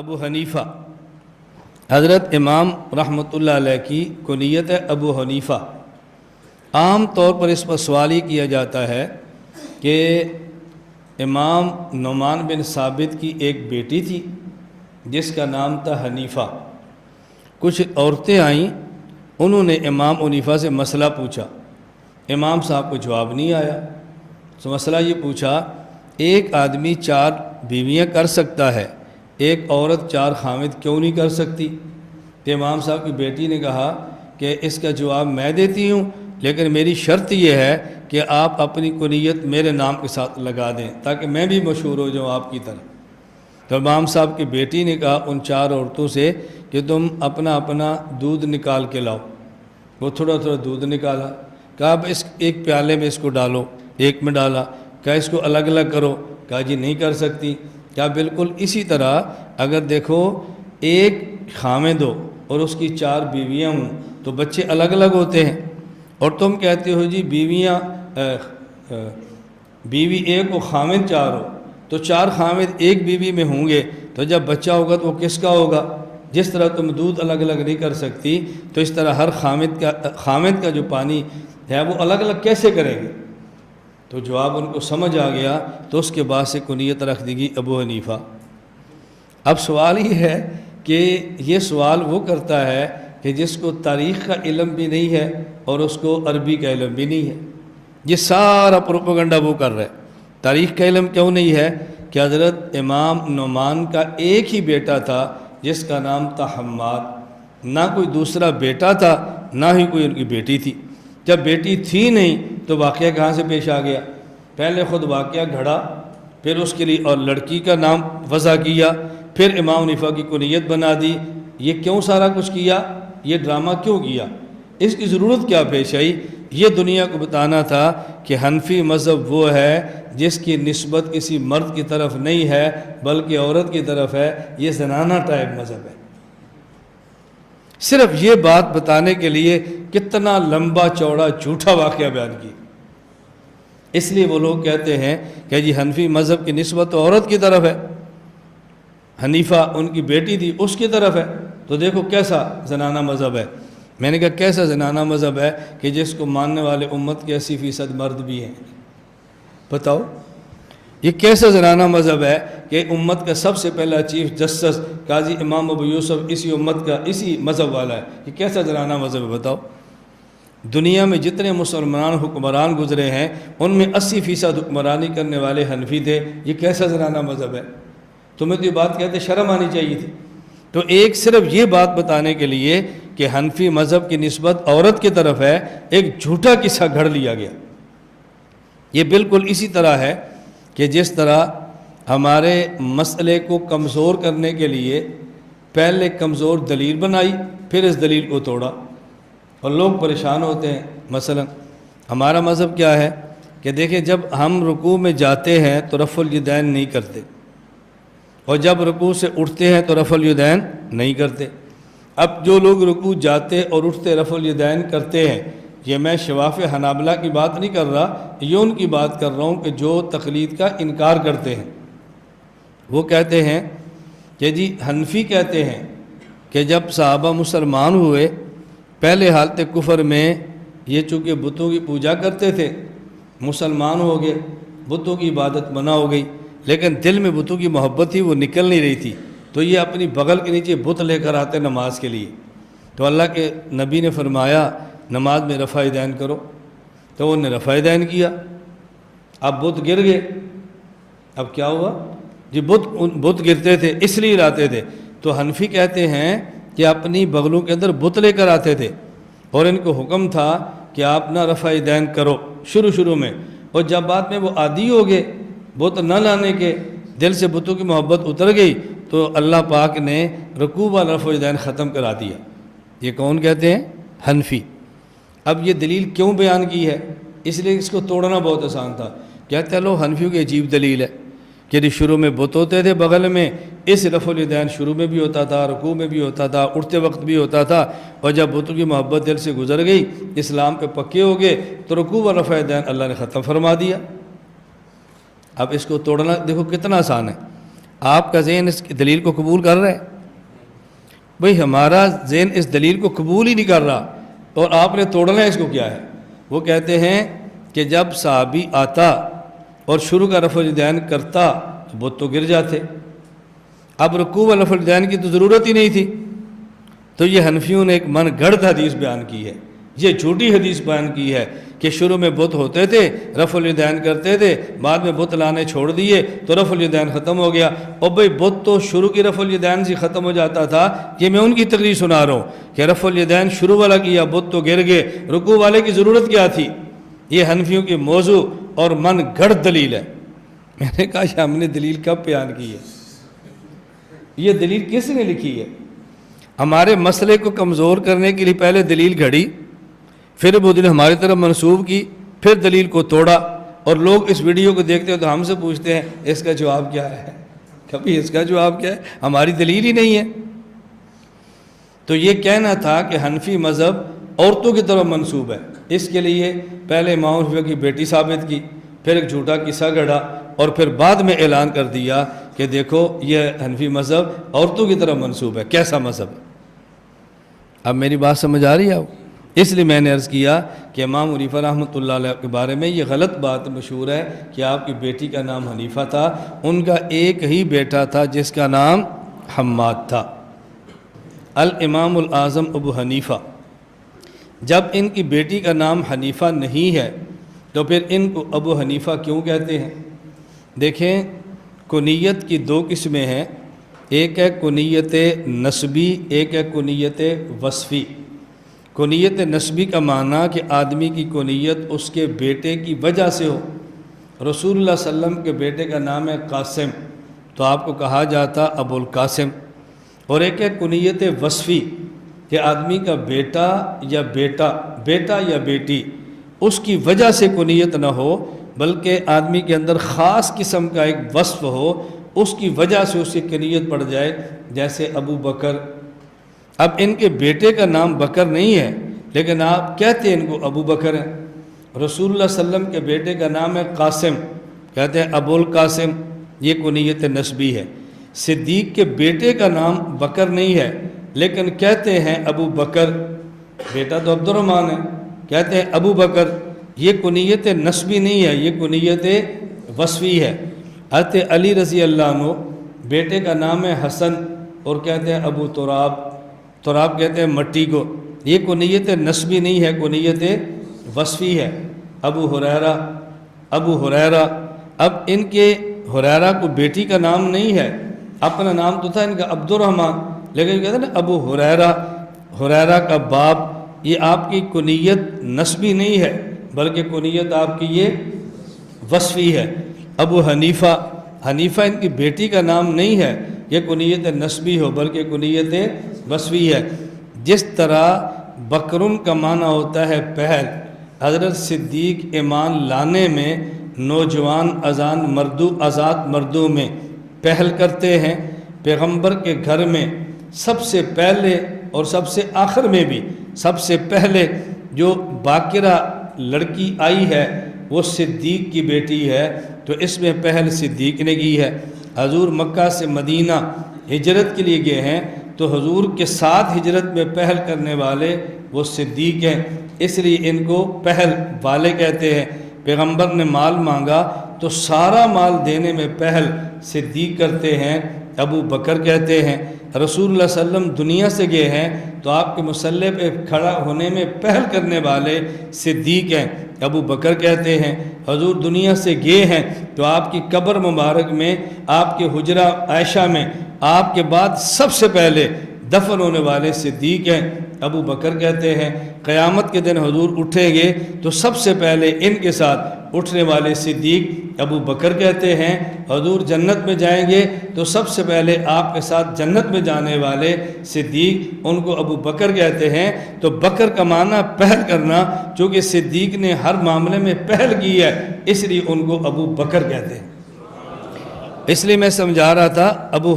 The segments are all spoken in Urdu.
ابو حنیفہ، حضرت امام رحمۃ اللہ علیہ کی کنیت ہے ابو حنیفہ۔ عام طور پر اس پر سوال یہ کیا جاتا ہے کہ امام نعمان بن ثابت کی ایک بیٹی تھی جس کا نام تھا حنیفہ۔ کچھ عورتیں آئیں، انہوں نے امام حنیفہ سے مسئلہ پوچھا، امام صاحب کو جواب نہیں آیا۔ تو مسئلہ یہ پوچھا، ایک آدمی 4 بیویاں کر سکتا ہے، ایک عورت 4 خامد کیوں نہیں کر سکتی؟ تو امام صاحب کی بیٹی نے کہا کہ اس کا جواب میں دیتی ہوں، لیکن میری شرط یہ ہے کہ آپ اپنی کنیت میرے نام کے ساتھ لگا دیں تاکہ میں بھی مشہور ہو جاؤں آپ کی طرح۔ تو امام صاحب کی بیٹی نے کہا ان 4 عورتوں سے کہ تم اپنا اپنا دودھ نکال کے لاؤ۔ وہ تھوڑا تھوڑا دودھ نکالا، کہا اب اس ایک پیالے میں اس کو ڈالو، ایک میں ڈالا، کہا اس کو الگ الگ کرو، کہا جی نہیں کر سکتی۔ کہا بالکل اسی طرح اگر دیکھو ایک خامد ہو اور اس کی 4 بیویاں ہوں تو بچے الگ الگ ہوتے ہیں، اور تم کہتے ہو جی بیوی ایک و خامد 4 ہو، تو 4 خامد ایک بیوی میں ہوں گے تو جب بچہ ہوگا تو وہ کس کا ہوگا؟ جس طرح تم دودھ الگ الگ نہیں کر سکتی تو اس طرح ہر خامد کا جو پانی ہے وہ الگ الگ کیسے کریں گے؟ تو جواب ان کو سمجھ آ گیا، تو اس کے بعد سے کنیت رکھ دی گئی ابو حنیفہ۔ اب سوال یہ ہے کہ یہ سوال وہ کرتا ہے کہ جس کو تاریخ کا علم بھی نہیں ہے اور اس کو عربی کا علم بھی نہیں ہے، یہ سارا پروپیگنڈا وہ کر رہا ہے۔ تاریخ کا علم کیوں نہیں ہے کہ حضرت امام نعمان کا ایک ہی بیٹا تھا جس کا نام تھا حماد، نہ کوئی دوسرا بیٹا تھا نہ ہی کوئی ان کی بیٹی تھی۔ جب بیٹی تھی نہیں تو واقعہ کہاں سے پیش آ گیا؟ پہلے خود واقعہ گھڑا، پھر اس کے لیے اور لڑکی کا نام وضع کیا، پھر امام حنیفہ کی کنیت بنا دی۔ یہ کیوں سارا کچھ کیا؟ یہ ڈرامہ کیوں کیا؟ اس کی ضرورت کیا پیش آئی؟ یہ دنیا کو بتانا تھا کہ حنفی مذہب وہ ہے جس کی نسبت کسی مرد کی طرف نہیں ہے بلکہ عورت کی طرف ہے، یہ زنانہ ٹائپ مذہب ہے۔ صرف یہ بات بتانے کے لیے کتنا لمبا چوڑا جھوٹا واقعہ بیان کی۔ اس لیے وہ لوگ کہتے ہیں کہ جی حنفی مذہب کی نسبت تو عورت کی طرف ہے، حنیفہ ان کی بیٹی تھی اس کی طرف ہے، تو دیکھو کیسا زنانہ مذہب ہے۔ میں نے کہا کیسا زنانہ مذہب ہے کہ جس کو ماننے والے امت کے 80% مرد بھی ہیں؟ بتاؤ یہ کیسا زنانہ مذہب ہے کہ امت کا سب سے پہلا چیف جسٹس قاضی امام ابو یوسف اسی امت کا اسی مذہب والا ہے؟ یہ کیسا زنانہ مذہب ہے بتاؤ؟ دنیا میں جتنے مسلمان حکمران گزرے ہیں ان میں 80% حکمرانی کرنے والے حنفی تھے، یہ کیسا زنانہ مذہب ہے؟ تمہیں تو یہ بات کہتے شرم آنی چاہیے تھی۔ تو ایک صرف یہ بات بتانے کے لیے کہ حنفی مذہب کی نسبت عورت کی طرف ہے ایک جھوٹا قصہ گھڑ لیا گیا۔ یہ بالکل اسی طرح ہے کہ جس طرح ہمارے مسئلے کو کمزور کرنے کے لیے پہلے کمزور دلیل بنائی پھر اس دلیل کو توڑا اور لوگ پریشان ہوتے ہیں۔ مثلا ہمارا مذہب کیا ہے کہ دیکھیں جب ہم رکوع میں جاتے ہیں تو رفع الیدین نہیں کرتے، اور جب رکوع سے اٹھتے ہیں تو رفع الیدین نہیں کرتے۔ اب جو لوگ رکوع جاتے اور اٹھتے رفع الیدین کرتے ہیں، یہ میں شواف حنابلہ کی بات نہیں کر رہا، یہ ان کی بات کر رہا ہوں کہ جو تقلید کا انکار کرتے ہیں۔ وہ کہتے ہیں کہ جی حنفی کہتے ہیں کہ جب صحابہ مسلمان ہوئے پہلے حالت کفر میں یہ چونکہ بتوں کی پوجا کرتے تھے، مسلمان ہو گئے، بتوں کی عبادت منع ہو گئی، لیکن دل میں بتوں کی محبت تھی وہ نکل نہیں رہی تھی، تو یہ اپنی بغل کے نیچے بت لے کر آتے نماز کے لیے۔ تو اللہ کے نبی نے فرمایا نماز میں رفع یدین کرو، تو انہوں نے رفع یدین کیا، اب بت گر گئے۔ اب کیا ہوا؟ جی بت گرتے تھے اس لیے لاتے تھے، تو حنفی کہتے ہیں کہ اپنی بغلوں کے اندر بت لے کر آتے تھے، اور ان کو حکم تھا کہ آپ نہ رفع یدین کرو شروع میں، اور جب بعد میں وہ عادی ہو گئے بت نہ لانے کے، دل سے بتوں کی محبت اتر گئی، تو اللہ پاک نے رکوع والا رفع الیدین ختم کرا دیا۔ یہ کون کہتے ہیں؟ حنفی۔ اب یہ دلیل کیوں بیان کی ہے؟ اس لیے اس کو توڑنا بہت آسان تھا۔ کہتے ہیں لو حنفیوں کی عجیب دلیل ہے کہ شروع میں بت ہوتے تھے بغل میں، اس رفع الیدین شروع میں بھی ہوتا تھا، رکوع میں بھی ہوتا تھا، اٹھتے وقت بھی ہوتا تھا، اور جب بتوں کی محبت دل سے گزر گئی، اسلام پہ پکے ہو گئے، تو رکوع و رفع الیدین اللہ نے ختم فرما دیا۔ اب اس کو توڑنا دیکھو کتنا آسان ہے۔ آپ کا ذہن اس دلیل کو قبول کر رہا ہے؟ بھئی ہمارا ذہن اس دلیل کو قبول ہی نہیں کر رہا، اور آپ نے توڑنا ہے اس کو کیا ہے؟ وہ کہتے ہیں کہ جب صحابی آتا اور شروع کا رفع الیدین کرتا تو بت تو گر جاتے، اب رکوع و رفع الیدین کی تو ضرورت ہی نہیں تھی۔ تو یہ حنفیوں نے ایک من گھڑت حدیث بیان کی ہے، یہ جھوٹی حدیث بیان کی ہے کہ شروع میں بت ہوتے تھے، رفع الیدین کرتے تھے، بعد میں بت لانے چھوڑ دیے تو رفع الیدین ختم ہو گیا۔ اور بھئی بت تو شروع کی رفع الیدین سے ختم ہو جاتا تھا، کہ میں ان کی تقریر سنا رہا ہوں کہ رفع الیدین شروع والا کیا، بت تو گر گئے، رکوع والے کی ضرورت کیا تھی؟ یہ حنفیوں کی موضوع اور من گھڑ دلیل ہے۔ میں نے کہا یہ ہم نے دلیل کب بیان کی ہے؟ یہ دلیل کس نے لکھی ہے؟ ہمارے مسئلے کو کمزور کرنے کے لیے پہلے دلیل گھڑی، پھر وہ دلیل ہماری طرف منسوب کی، پھر دلیل کو توڑا، اور لوگ اس ویڈیو کو دیکھتے ہیں تو ہم سے پوچھتے ہیں اس کا جواب کیا ہے؟ کبھی اس کا جواب کیا ہے؟ ہماری دلیل ہی نہیں ہے۔ تو یہ کہنا تھا کہ حنفی مذہب عورتوں کی طرف منسوب ہے، اس کے لیے پہلے امام حنیفہ کی بیٹی ثابت کی، پھر ایک جھوٹا قصہ گڑھا، اور پھر بعد میں اعلان کر دیا کہ دیکھو یہ حنفی مذہب عورتوں کی طرف منسوب ہے۔ کیسا مذہب ہے؟ اب میری بات سمجھ آ رہی ہے؟ اس لیے میں نے عرض کیا کہ امام حنیفہ رحمۃ اللہ علیہ کے بارے میں یہ غلط بات مشہور ہے کہ آپ کی بیٹی کا نام حنیفہ تھا، ان کا ایک ہی بیٹا تھا جس کا نام حماد تھا، الامام الاعظم ابو حنیفہ۔ جب ان کی بیٹی کا نام حنیفہ نہیں ہے تو پھر ان کو ابو حنیفہ کیوں کہتے ہیں؟ دیکھیں، کنیت کی دو قسمیں ہیں، ایک ہے کنیت نسبی، ایک ہے کنیت وصفی۔ کنیت نسبی کا معنی کہ آدمی کی کنیت اس کے بیٹے کی وجہ سے ہو۔ رسول اللہ صلی اللہ علیہ وسلم کے بیٹے کا نام ہے قاسم، تو آپ کو کہا جاتا ابو القاسم۔ اور ایک ہے کنیت وصفی کہ آدمی کا بیٹا یا بیٹی اس کی وجہ سے کنیت نہ ہو، بلکہ آدمی کے اندر خاص قسم کا ایک وصف ہو، اس کی وجہ سے اس کی کنیت پڑ جائے، جیسے ابو بکر۔ اب ان کے بیٹے کا نام بکر نہیں ہے، لیکن آپ کہتے ہیں ان کو ابو بکر ہیں۔ رسول اللہ صلی اللہ علیہ وسلم کے بیٹے کا نام ہے قاسم، کہتے ہیں ابو القاسم، یہ کنیت نسبی ہے۔ صدیق کے بیٹے کا نام بکر نہیں ہے، لیکن کہتے ہیں ابو بکر، بیٹا تو عبد الرحمن ہے، کہتے ہیں ابو بکر، یہ کنیت نسبی نہیں ہے، یہ کنیت وصفی ہے۔ حضرت علی رضی اللہ عنہ بیٹے کا نام ہے حسن، اور کہتے ہیں ابو تراب کہتے ہیں مٹی کو، یہ کنیت نسبی نہیں ہے، کنیت وصفی ہے۔ ابو ہریرہ، اب ان کے ہریرہ کو بیٹی کا نام نہیں ہے، اپنا نام تو تھا ان کا عبد الرحمن، لیکن کہتے ہیں نا ابو ہریرہ کا باپ، یہ آپ کی کنیت نسبی نہیں ہے، بلکہ کنیت آپ کی یہ وصفی ہے۔ ابو حنیفہ ان کی بیٹی کا نام نہیں ہے، یہ کنیت نسبی ہو بلکہ کنیت وصفی ہے۔ جس طرح بکرن کا معنی ہوتا ہے پہل، حضرت صدیق ایمان لانے میں نوجوان آزاد مردوں میں پہل کرتے ہیں۔ پیغمبر کے گھر میں سب سے پہلے اور سب سے آخر میں بھی سب سے پہلے جو باکرہ لڑکی آئی ہے وہ صدیق کی بیٹی ہے، تو اس میں پہل صدیق نے کی ہے۔ حضور مکہ سے مدینہ ہجرت کے لیے گئے ہیں، تو حضور کے ساتھ ہجرت میں پہل کرنے والے وہ صدیق ہیں، اس لیے ان کو پہل والے کہتے ہیں۔ پیغمبر نے مال مانگا تو سارا مال دینے میں پہل صدیق کرتے ہیں، ابو بکر کہتے ہیں۔ رسول اللہ صلی اللہ علیہ وسلم دنیا سے گئے ہیں تو آپ کے مصلی پہ کھڑا ہونے میں پہل کرنے والے صدیق ہیں، ابو بکر کہتے ہیں۔ حضور دنیا سے گئے ہیں تو آپ کی قبر مبارک میں، آپ کے حجرہ عائشہ میں آپ کے بعد سب سے پہلے دفن ہونے والے صدیق ہیں، ابو بکر کہتے ہیں۔ قیامت کے دن حضور اٹھیں گے تو سب سے پہلے ان کے ساتھ اٹھنے والے صدیق ابو بکر کہتے ہیں۔ حضور جنت میں جائیں گے تو سب سے پہلے آپ کے ساتھ جنت میں جانے والے صدیق، ان کو ابو بکر کہتے ہیں۔ تو بکر کا معنی پہل کرنا، چونکہ صدیق نے ہر معاملے میں پہل کی ہے، اس لیے ان کو ابو بکر کہتے ہیں۔ اس لیے میں سمجھا رہا تھا ابو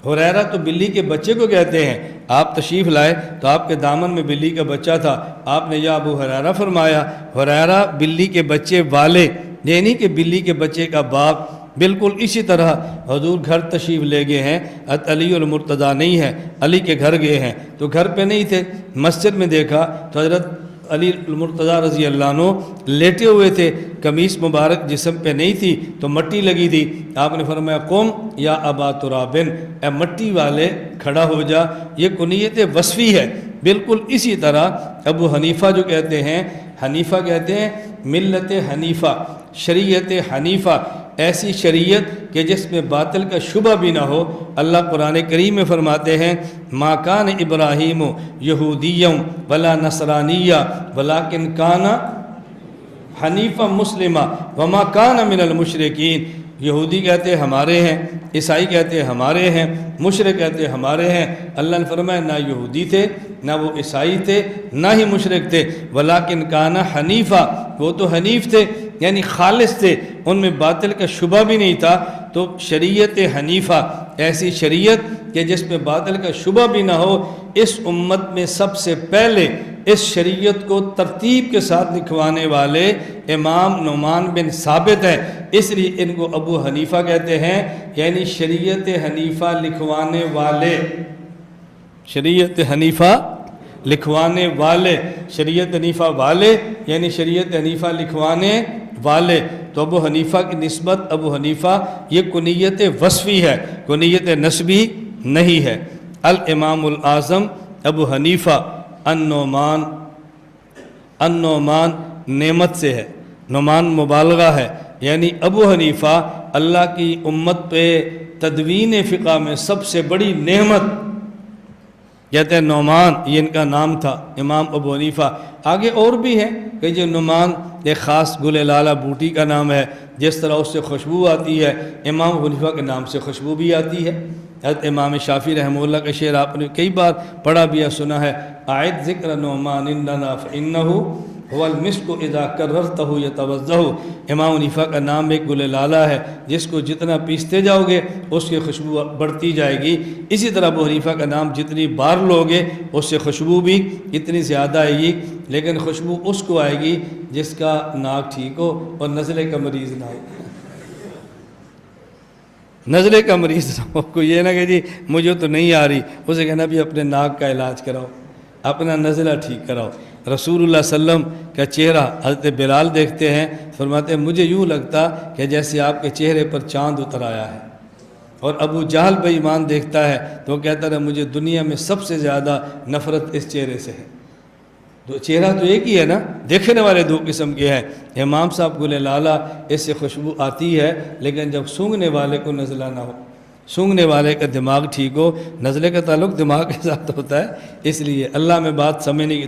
ہریرہ تو بلی کے بچے کو کہتے ہیں۔ آپ تشریف لائے تو آپ کے دامن میں بلی کا بچہ تھا، آپ نے یا ابو ہریرہ فرمایا۔ ہریرہ بلی کے بچے والے، یعنی کہ بلی کے بچے کا باپ، بالکل اسی طرح حضور گھر تشریف لے گئے ہیں، حضرت علی المرتضیٰ نہیں ہے، علی کے گھر گئے ہیں تو گھر پہ نہیں تھے، مسجد میں دیکھا تو حضرت علی المرتضیٰ رضی اللہ عنہ لیٹے ہوئے تھے، قمیص مبارک جسم پہ نہیں تھی تو مٹی لگی تھی، آپ نے فرمایا قم یا ابا ترابن، اے مٹی والے کھڑا ہو جا، یہ کنیت وصفی ہے۔ بالکل اسی طرح ابو حنیفہ جو کہتے ہیں، حنیفہ کہتے ہیں ملت حنیفہ، شریعت حنیفہ، ایسی شریعت کہ جس میں باطل کا شبہ بھی نہ ہو۔ اللہ قرآن کریم میں فرماتے ہیں ما کان ابراہیم یہودیّا ولا نصرانیّا ولکن کان حنیفا مسلمہ وما کان من المشرکین۔ یہودی کہتے ہیں ہمارے ہیں، عیسائی کہتے ہیں ہمارے ہیں، مشرک کہتے ہیں ہمارے ہیں۔ اللہ نے فرمایا نہ یہودی تھے، نہ وہ عیسائی تھے، نہ ہی مشرک تھے، ولیکن کان حنیفا، وہ تو حنیف تھے یعنی خالص تھے، ان میں باطل کا شبہ بھی نہیں تھا۔ تو شریعت حنیفہ، ایسی شریعت کہ جس میں باطل کا شبہ بھی نہ ہو، اس امت میں سب سے پہلے اس شریعت کو ترتیب کے ساتھ لکھوانے والے امام نعمان بن ثابت ہیں، اس لیے ان کو ابو حنیفہ کہتے ہیں، یعنی شریعت حنیفہ لکھوانے والے، شریعت حنیفہ لکھوانے والے، شریعت حنیفہ والے یعنی شریعت حنیفہ لکھوانے والے۔ تو ابو حنیفہ کی نسبت، ابو حنیفہ یہ کنیت وصفی ہے، کنیت نسبی نہیں ہے۔ الامام الاعظم ابو حنیفہ النعمان، النعمان نعمت سے ہے، نعمان مبالغہ ہے، یعنی ابو حنیفہ اللہ کی امت پہ تدوین فقہ میں سب سے بڑی نعمت، کہتے ہیں نعمان، یہ ان کا نام تھا امام ابو حنیفہ۔ آگے اور بھی ہیں کہ جو نعمان ایک خاص گل لالہ بوٹی کا نام ہے، جس طرح اس سے خوشبو آتی ہے، امام ابو حنیفہ کے نام سے خوشبو بھی آتی ہے۔ حضرت امام شافعی رحمہ اللہ کا شعر آپ نے کئی بار پڑھا بھی ہے، سنا ہے، اعد ذکر نعمان لنا فانہ هو المسک اذا کررتہ یتوضہ۔ امام حنیفہ کا نام ایک گل لالہ ہے، جس کو جتنا پیستے جاؤ گے اس کی خوشبو بڑھتی جائے گی۔ اسی طرح ابو حنیفہ کا نام جتنی بار لوگے اس سے خوشبو بھی اتنی زیادہ آئے گی، لیکن خوشبو اس کو آئے گی جس کا ناک ٹھیک ہو اور نزلے کا مریض نہ ہو۔ نزلے کا مریض نہ ہو، کوئی یہ نہ کہ جی مجھے تو نہیں آ رہی، اسے کہنا بھی اپنے ناک کا علاج کراؤ، اپنا نزلہ ٹھیک کراؤ۔ رسول اللہ صلی اللہ علیہ وسلم کا چہرہ حضرت بلال دیکھتے ہیں، فرماتے ہیں مجھے یوں لگتا کہ جیسے آپ کے چہرے پر چاند اتر آیا ہے۔ اور ابو جہل بے ایمان دیکھتا ہے تو وہ کہتا ہے مجھے دنیا میں سب سے زیادہ نفرت اس چہرے سے ہے۔ تو چہرہ تو ایک ہی ہے نا، دیکھنے والے دو قسم کے ہیں۔ امام صاحب گل لالہ اس سے خوشبو آتی ہے، لیکن جب سونگھنے والے کو نزلہ نہ ہو، سونگھنے والے کا دماغ ٹھیک ہو، نزلے کا تعلق دماغ کے ساتھ ہوتا ہے، اس لیے اللہ میں بات سمجھنے کی